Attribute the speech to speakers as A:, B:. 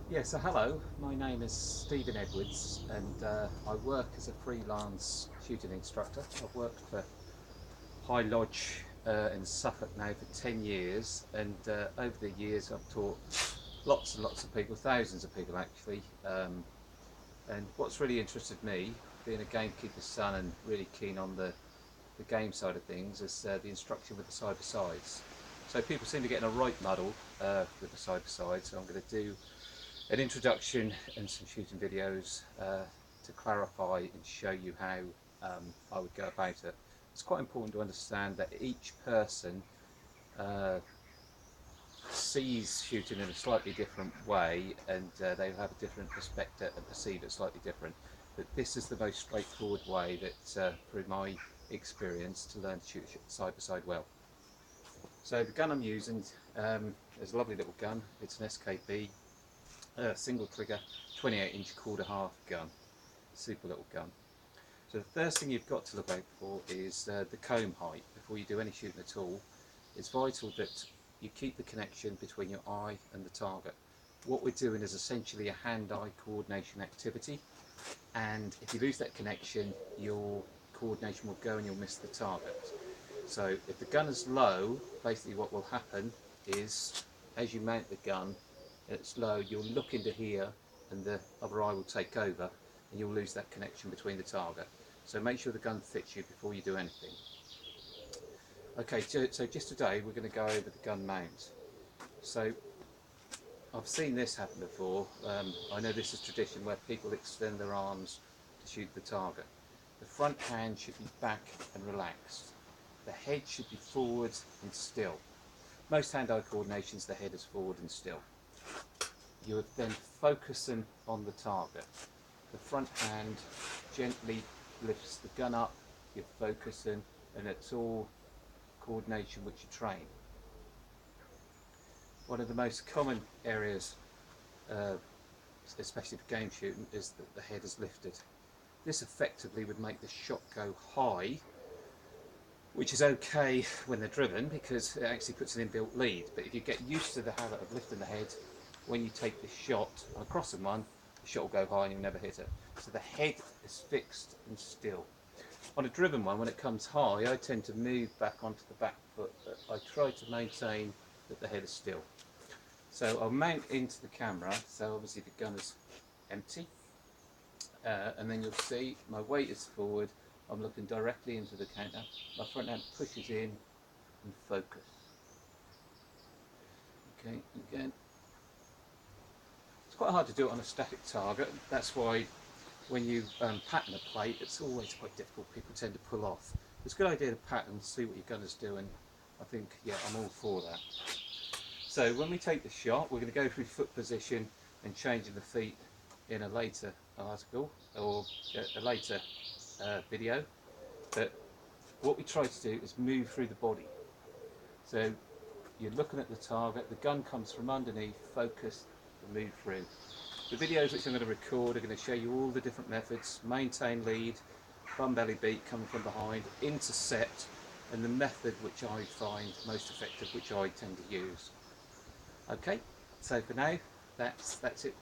A: Yeah, so hello, my name is Stephen Edwards and I work as a freelance shooting instructor. I've worked for High Lodge in Suffolk now for 10 years, and over the years I've taught lots and lots of people, thousands of people actually. And what's really interested me, being a gamekeeper's son and really keen on the game side of things, is the instruction with the side-by-sides. So people seem to get in a right muddle with the side-by-side, so I'm going to do an introduction and some shooting videos to clarify and show you how I would go about it. It's quite important to understand that each person uh, sees shooting in a slightly different way, and they have a different perspective and perceive it slightly different. But this is the most straightforward way that, through my experience, to learn to shoot side by side well. So the gun I'm using is a lovely little gun. It's an SKB single trigger 28-inch quarter half gun, super little gun. So the first thing you've got to look out for is the comb height. Before you do any shooting at all, it's vital that you keep the connection between your eye and the target. What we're doing is essentially a hand-eye coordination activity, and if you lose that connection, your coordination will go and you'll miss the target. So if the gun is low, basically what will happen is, as you mount the gun, it's low, you'll look into here and the other eye will take over and you'll lose that connection between the target. So make sure the gun fits you before you do anything. Okay, so just today we're going to go over the gun mount. So I've seen this happen before. I know this is tradition where people extend their arms to shoot the target. The front hand should be back and relaxed. The head should be forward and still. Most hand-eye coordinations, the head is forward and still. You're then focusing on the target. The front hand gently lifts the gun up, you're focusing, and it's all coordination which you train. One of the most common areas, especially for game shooting, is that the head is lifted. This effectively would make the shot go high, which is okay when they're driven because it actually puts an inbuilt lead. But if you get used to the habit of lifting the head, when you take the shot on a crossing one, the shot will go high and you'll never hit it. So the head is fixed and still. On a driven one, when it comes high, I tend to move back onto the back foot, but I try to maintain that the head is still. So I'll mount into the camera, so obviously the gun is empty, and then you'll see my weight is forward, I'm looking directly into the counter, my front hand pushes in and focus. Okay, again, it's quite hard to do it on a static target, that's why when you pattern a plate, it's always quite difficult. People tend to pull off. It's a good idea to pattern, see what your gun is doing. I think, yeah, I'm all for that. So when we take the shot, we're going to go through foot position and changing the feet in a later article or a later video. But what we try to do is move through the body. So you're looking at the target, the gun comes from underneath, focus, and move through. The videos which I'm going to record are going to show you all the different methods: maintain lead, bum belly beat coming from behind, intercept, and the method which I find most effective, which I tend to use. Okay, so for now, that's it.